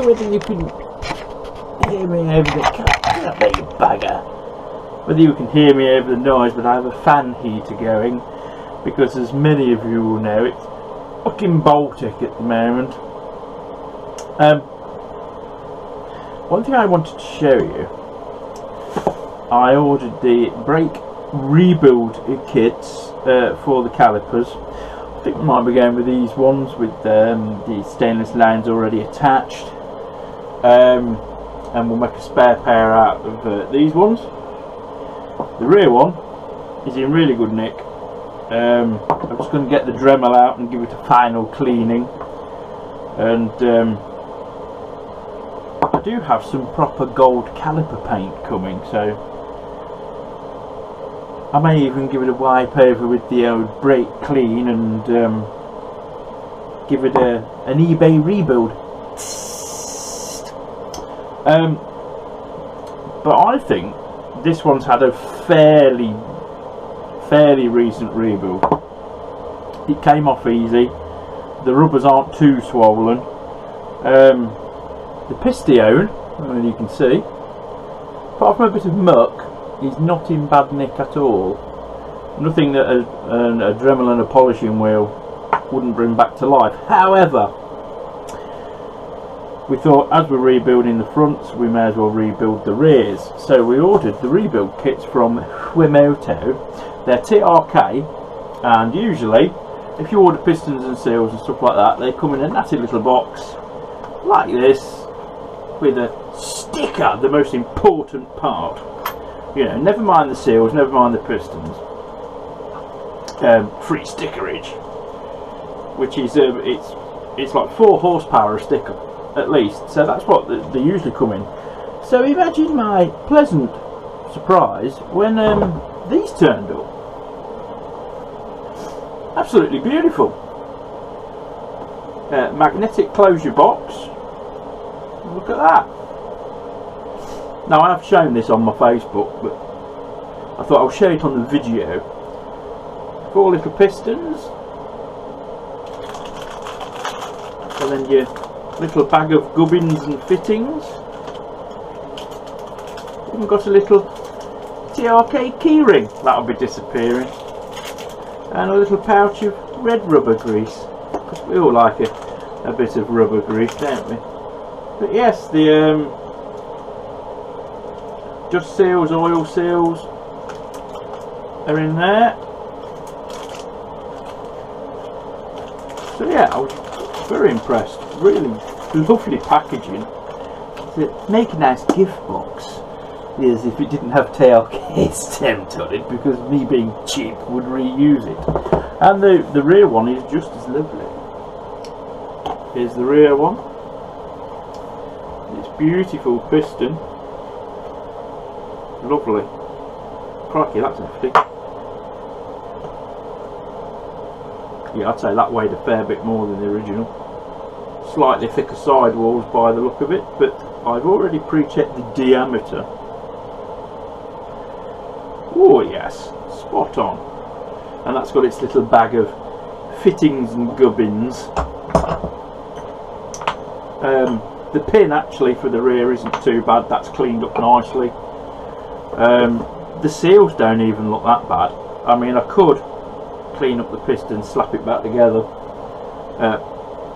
whether you can hear me over the there you bagger. Whether you can hear me over the noise, but I have a fan heater going because, as many of you will know, it's fucking Baltic at the moment. One thing I wanted to show you, I ordered the brake rebuild kits for the calipers. I think we might be going with these ones with the stainless lines already attached, and we'll make a spare pair out of these ones. The rear one is in really good nick. I'm just going to get the Dremel out and give it a final cleaning, and I do have some proper gold caliper paint coming, so I may even give it a wipe over with the old brake clean and give it an eBay rebuild. But I think this one's had a fairly recent rebuild. It came off easy. The rubbers aren't too swollen. The piston, as you can see, apart from a bit of muck, is not in bad nick at all. Nothing that a Dremel and a polishing wheel wouldn't bring back to life. However, we thought, as we're rebuilding the fronts, we may as well rebuild the rears. So we ordered the rebuild kits from Wimoto. They're TRK, and usually, if you order pistons and seals and stuff like that, they come in a natty little box like this with a sticker, the most important part. You know, never mind the seals, never mind the pistons. Free stickerage, which is it's like 4 horsepower a sticker at least. So that's what they usually come in. So imagine my pleasant surprise when these turned up. Absolutely beautiful. Magnetic closure box. Look at that. Now, I have shown this on my Facebook, but I thought I'll show it on the video. 4 little pistons, and then your little bag of gubbins and fittings. Even got a little TRK keyring, that'll be disappearing, and a little pouch of red rubber grease, because we all like a bit of rubber grease, don't we? But yes, the just seals, oil seals are in there. So yeah, I was very impressed. Really lovely packaging. To make a nice gift box, as if it didn't have TRK stamped on it, because me being cheap would reuse it. And the rear one is just as lovely. Here's the rear one. It's beautiful piston. Lovely. Crikey, that's hefty. Yeah, I'd say that weighed a fair bit more than the original. Slightly thicker sidewalls by the look of it, but I've already pre-checked the diameter. Oh yes, spot on. And that's got its little bag of fittings and gubbins. The pin actually for the rear isn't too bad, that's cleaned up nicely. The seals don't even look that bad. I mean, I could clean up the piston, slap it back together.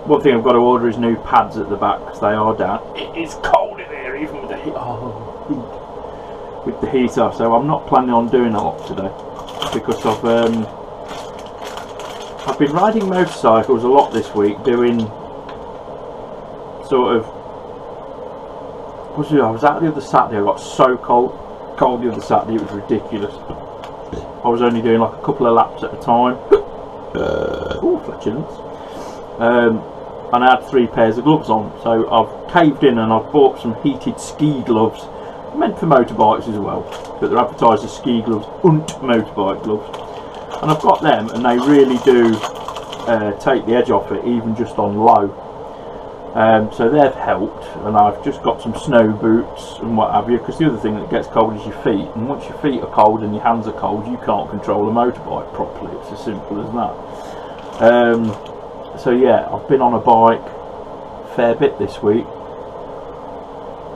One thing I've got to order is new pads at the back, because they are down. It is cold in here, even with the heat. With the heat off, so I'm not planning on doing a lot today, because I've been riding motorcycles a lot this week, doing sort of. I was out the other Saturday. I got so cold the other Saturday, it was ridiculous. I was only doing like a couple of laps at a time. Oh, flatulence. And I had 3 pairs of gloves on, so I've caved in and I've bought some heated ski gloves, meant for motorbikes as well, but they're advertised as ski gloves and motorbike gloves, and I've got them, and they really do take the edge off it, even just on low. So they've helped, and I've just got some snow boots and what have you, because the other thing that gets cold is your feet, and once your feet are cold and your hands are cold, you can't control a motorbike properly. It's as simple as that. So yeah, I've been on a bike a fair bit this week,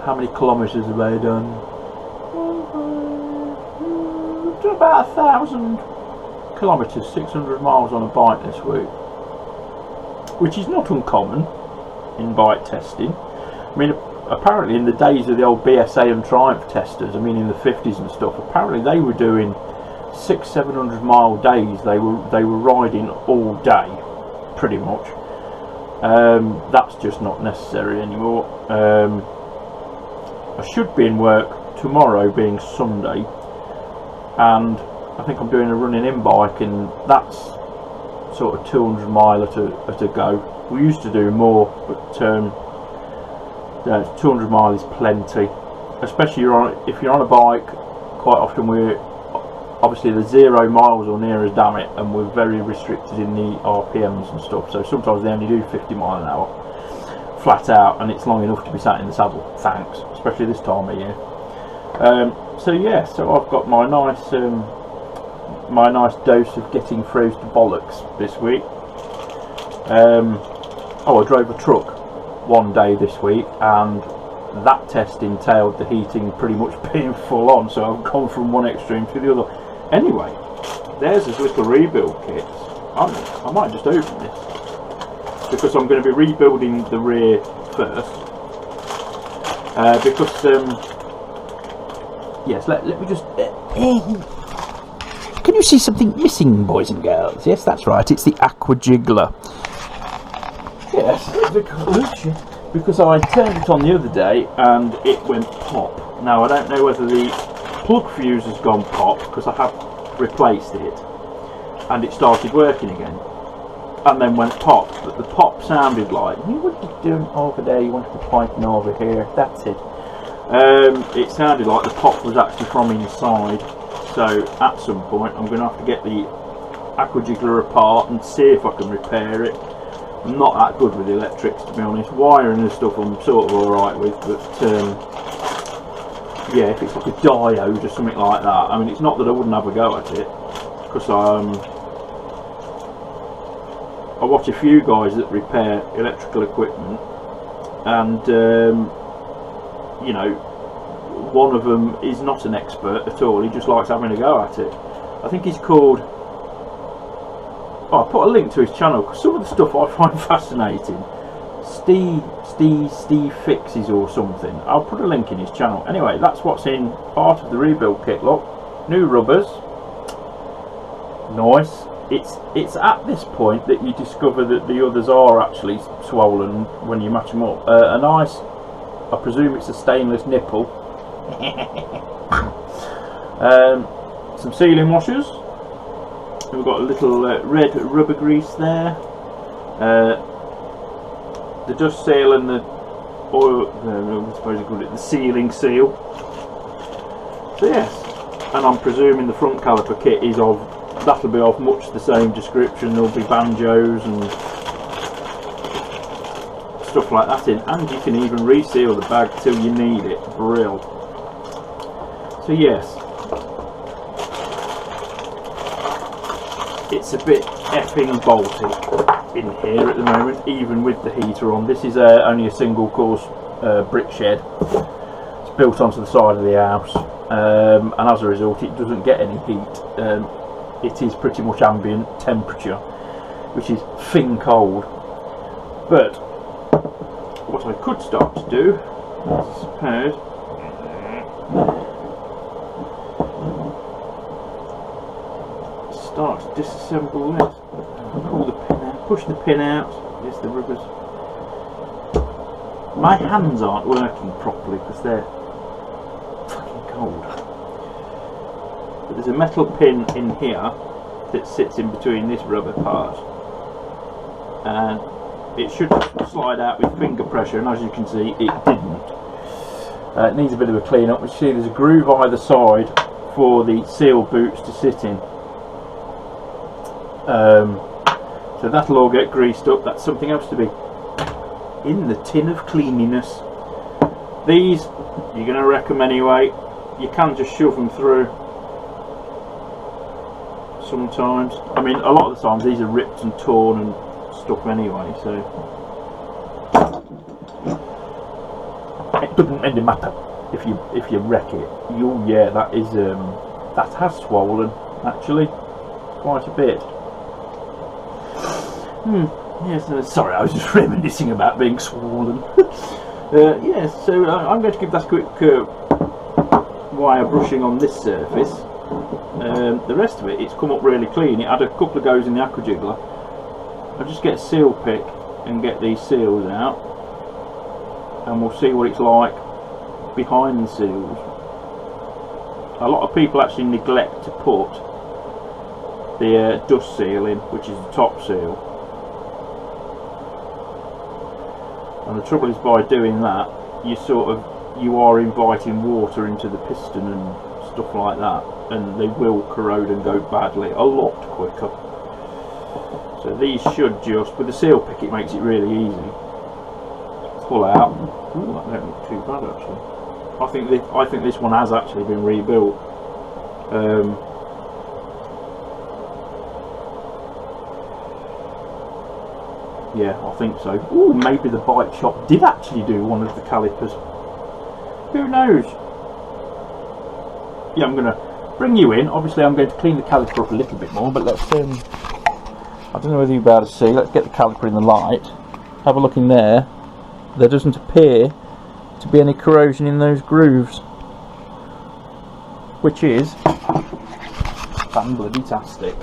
how many kilometres have they done? About 1,000 kilometres, 600 miles on a bike this week, which is not uncommon in bike testing. I mean, apparently in the days of the old BSA and Triumph testers, I mean in the 50s and stuff, apparently they were doing 600-700 mile days. They were riding all day, pretty much. That's just not necessary anymore. I should be in work tomorrow, being Sunday, and I think I'm doing a running in bike, and that's sort of 200 mile at a go. We used to do more, but 200 mile is plenty, especially if you're on a bike. Quite often we're obviously the 0 miles or near as damn it, and we're very restricted in the RPMs and stuff, so sometimes they only do 50 mile an hour flat out, and it's long enough to be sat in the saddle, thanks, especially this time of year. So yeah, so I've got my nice dose of getting froze to bollocks this week. I drove a truck one day this week, and that test entailed the heating pretty much being full on, so I've gone from one extreme to the other. Anyway, there's this little rebuild kit. I might just open this, because I'm going to be rebuilding the rear first, because yes, let me just can you see something missing, boys and girls? Yes, that's right, it's the aqua jiggler. Yes, because I turned it on the other day and it went pop. Now I don't know whether the plug fuse has gone pop, because I have replaced it, and it started working again and then went pop, but the pop sounded like, what are you doing over there? You want to be pointing over here, that's it. It sounded like the pop was actually from inside, so at some point I'm going to have to get the aqua jiggler apart and see if I can repair it. I'm not that good with electrics, to be honest. Wiring and stuff I'm sort of alright with, but yeah, if it's like a diode or something like that, I mean, it's not that I wouldn't have a go at it, because I watch a few guys that repair electrical equipment, and you know, one of them is not an expert at all. He just likes having a go at it. I think he's called, I put a link to his channel, because some of the stuff I find fascinating. Steve Fixes or something. I'll put a link in his channel. Anyway, that's what's in part of the rebuild kit. Look, new rubbers, nice. It's at this point that you discover that the others are actually swollen when you match them up. A nice, I presume it's a stainless nipple. Some sealing washers. We've got a little red rubber grease there. The dust seal and the oil, I suppose you call it the sealing seal. So yes, and I'm presuming the front caliper kit is that'll be of much the same description. There'll be banjos and stuff like that in, and you can even reseal the bag till you need it. Brill. So yes, it's a bit effing bolty in here at the moment, even with the heater on. This is only a single course brick shed. It's built onto the side of the house, and as a result it doesn't get any heat. It is pretty much ambient temperature, which is fin cold. But what I could start to do, I suppose, start to disassemble this. Pull the pin out, push the pin out. Here's the rubbers. My hands aren't working properly because they're fucking cold. But there's a metal pin in here that sits in between this rubber part, and it should slide out with finger pressure, and as you can see it didn't. It needs a bit of a clean up. You see there's a groove either side for the seal boots to sit in. So that'll all get greased up. That's something else to be in the tin of cleanliness. These you're going to wreck them anyway. You can just shove them through sometimes. I mean, a lot of the times these are ripped and torn and stuff anyway, so doesn't really matter if you wreck it. Yeah, that is that has swollen actually quite a bit. Yes, sorry, I was just reminiscing about being swollen. Yes, so I'm going to give that a quick wire brushing on this surface. The rest of it, it's come up really clean. It had a couple of goes in the aqua jiggler. I'll just get a seal pick and get these seals out, and we'll see what it's like behind the seals. A lot of people actually neglect to put the dust seal in, which is the top seal, and the trouble is, by doing that, you are inviting water into the piston and stuff like that, and they will corrode and go badly a lot quicker. So these should just, with the seal pick, it makes it really easy. Pull out. Ooh, that don't look too bad actually. I think this one has actually been rebuilt. Yeah, I think so. Ooh, maybe the bike shop did actually do one of the calipers. Who knows? Yeah, I'm going to bring you in. Obviously, I'm going to clean the caliper up a little bit more, but let's. I don't know whether you'll be able to see. Let's get the caliper in the light. Have a look in there. There doesn't appear to be any corrosion in those grooves, which is fan-bloody-tastic.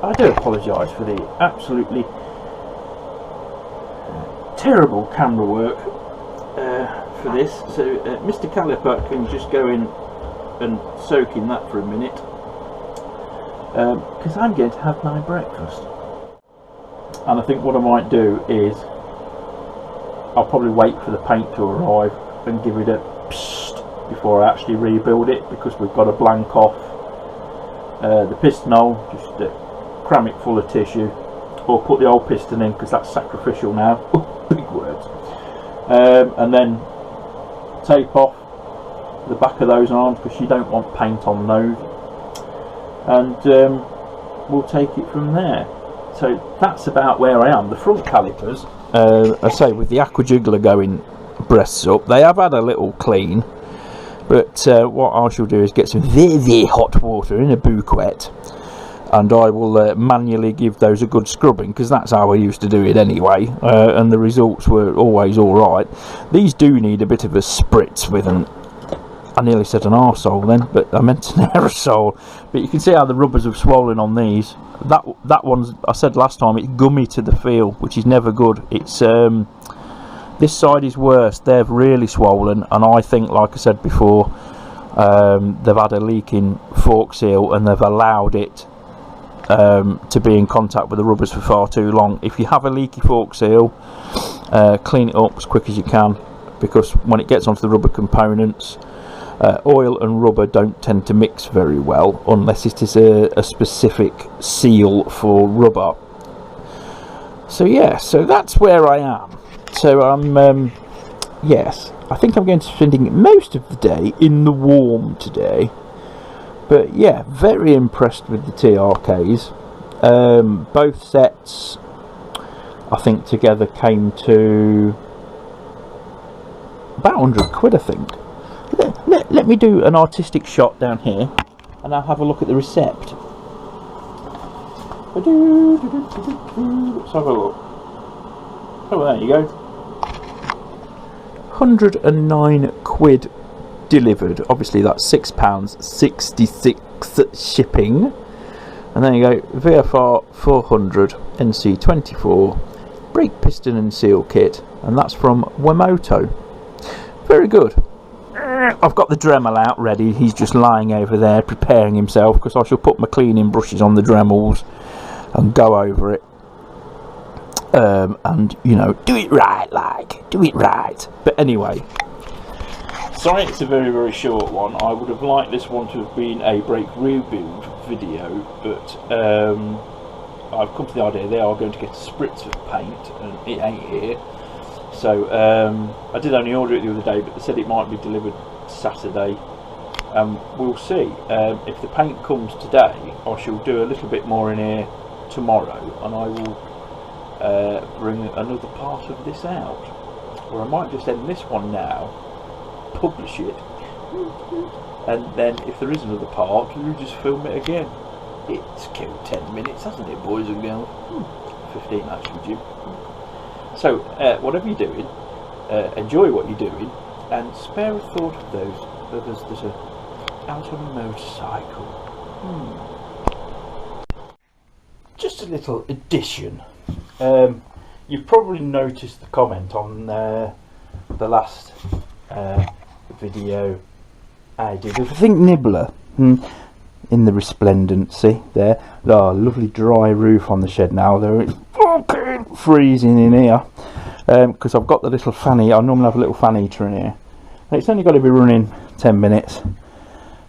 I do apologise for the absolutely terrible camera work for this. So Mr. Caliper can just go in and soak in that for a minute, because I'm going to have my breakfast. And I think what I might do is I'll probably wait for the paint to arrive and give it a psst before I actually rebuild it, because we've got to blank off the piston hole, just cram it full of tissue, or put the old piston in, because that's sacrificial now. Big words. And then tape off the back of those arms, because you don't want paint on those, and we'll take it from there. So that's about where I am. The front calipers, I say, with the aqua jiggler going breasts up, they have had a little clean, but what I shall do is get some very hot water in a bouquet, and I will manually give those a good scrubbing, because that's how I used to do it anyway, and the results were always alright. These do need a bit of a spritz with an, I nearly said an arsehole then, but I meant an aerosol. But you can see how the rubbers have swollen on these. That one's, I said last time, it's gummy to the feel, which is never good. It's this side is worse. They've really swollen, and I think, like I said before, they've had a leaking fork seal, and they've allowed it to be in contact with the rubbers for far too long. If you have a leaky fork seal, clean it up as quick as you can, because when it gets onto the rubber components, oil and rubber don't tend to mix very well unless it is a specific seal for rubber. So yeah, so that's where I am. So I'm yes, I think I'm going to be spending most of the day in the warm today. But yeah, very impressed with the TRKs. Both sets, I think, together came to about 100 quid, I think. Let me do an artistic shot down here, and I'll have a look at the Recept. Let's have a look. Oh, there you go. 109 quid delivered. Obviously that's £6.66 shipping. And there you go, VFR400R NC24 brake piston and seal kit, and that's from Wemoto. Very good. I've got the Dremel out ready. He's just lying over there preparing himself, because I shall put my cleaning brushes on the Dremels and go over it, and you know, do it right, do it right. But anyway, sorry it's a very, very short one. I would have liked this one to have been a brake rebuild video, but I've come to the idea they are going to get a spritz of paint, and it ain't here. So I did only order it the other day, but they said it might be delivered Saturday. We'll see. If the paint comes today, I shall do a little bit more in here tomorrow, and I will bring another part of this out. Or I might just end this one now publish it, and then if there is another part, we'll just film it again. It's killed 10 minutes, hasn't it, boys and girls? 15 actually, Jim. So, whatever you're doing, enjoy what you're doing, and spare a thought of those others that are out on a motorcycle. Just a little addition. You've probably noticed the comment on the last video I did of, I think, Nibbler, in the Resplendency there. Oh, lovely dry roof on the shed now, though it's fucking freezing in here, because I've got the little fan heater. I normally have a little fan heater in here, and it's only got to be running 10 minutes,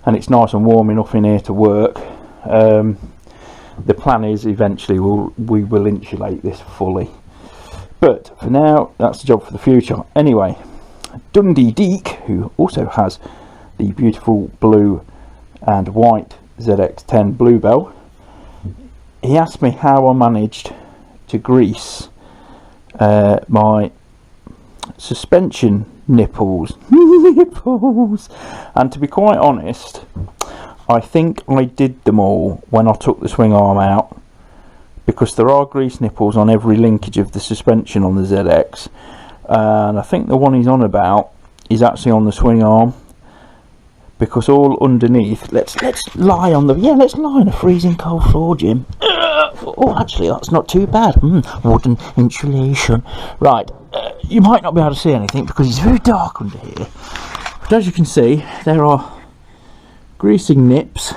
and it's nice and warm enough in here to work. The plan is eventually we will insulate this fully, but for now that's the job for the future. Anyway, Dundee Deek, who also has the beautiful blue and white ZX10 Bluebell, he asked me how I managed to grease my suspension nipples. And to be quite honest, I think I did them all when I took the swing arm out, because there are grease nipples on every linkage of the suspension on the ZX, and I think the one he's on about is actually on the swing arm, because all underneath, let's lie on a freezing cold floor, Jim. Oh, actually that's not too bad. Wooden insulation. Right, you might not be able to see anything because it's very dark under here, but as you can see, there are greasing nips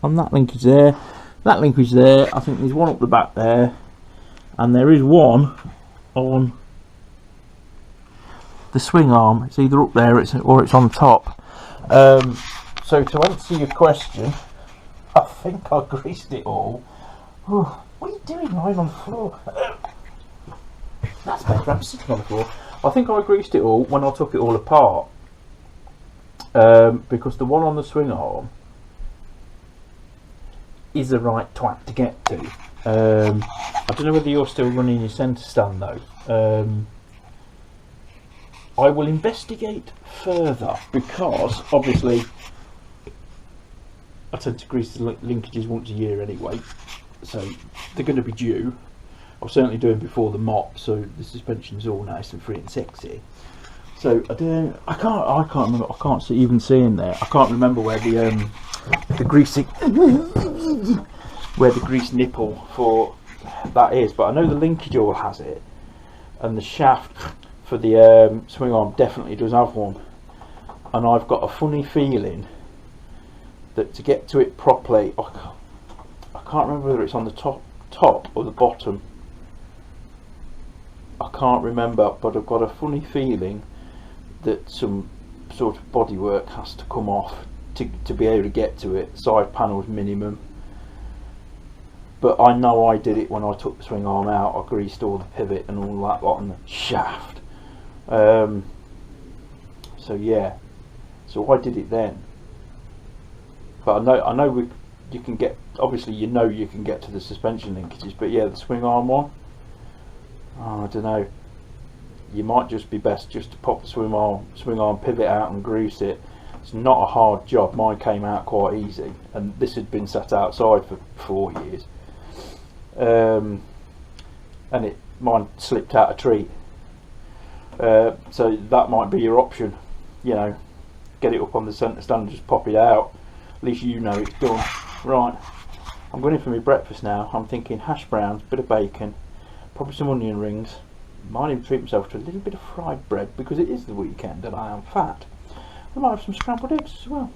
on that linkage there, that linkage there. I think there's one up the back there, and there is one on the swing arm. It's either up there or it's on top. So to answer your question, I think I greased it all. What are you doing lying on the floor? That's better, I'm sitting on the floor. I think I greased it all when I took it all apart. Because the one on the swing arm is the right twat to get to. I don't know whether you're still running your centre stand though. I will investigate further, because obviously I tend to grease the linkages once a year anyway, so they're going to be due. I was certainly doing before the mop, so the suspension's all nice and free and sexy. So I can't remember. I can't even see in there. I can't remember where the greasing, where the grease nipple for that is. But I know the linkage all has it, and the shaft for the swing arm definitely does have one. And I've got a funny feeling that to get to it properly, I can't remember whether it's on the top or the bottom. I can't remember, but I've got a funny feeling that some sort of bodywork has to come off to be able to get to it. Side panels minimum, but I know I did it when I took the swing arm out. I greased all the pivot and all that on the shaft. So yeah, so I did it then. But I know you can get, obviously you can get to the suspension linkages, but yeah, the swing arm one, I don't know. You might just be best just to pop the swing arm pivot out and grease it. It's not a hard job. Mine came out quite easy, and this had been sat outside for 4 years, and mine slipped out a tree. So that might be your option. You know, get it up on the centre stand and just pop it out. At least you know it's done. Right, I'm going in for my breakfast now. I'm thinking hash browns, bit of bacon, probably some onion rings. Might even treat myself to a little bit of fried bread because it is the weekend and I am fat. I might have some scrambled eggs as well.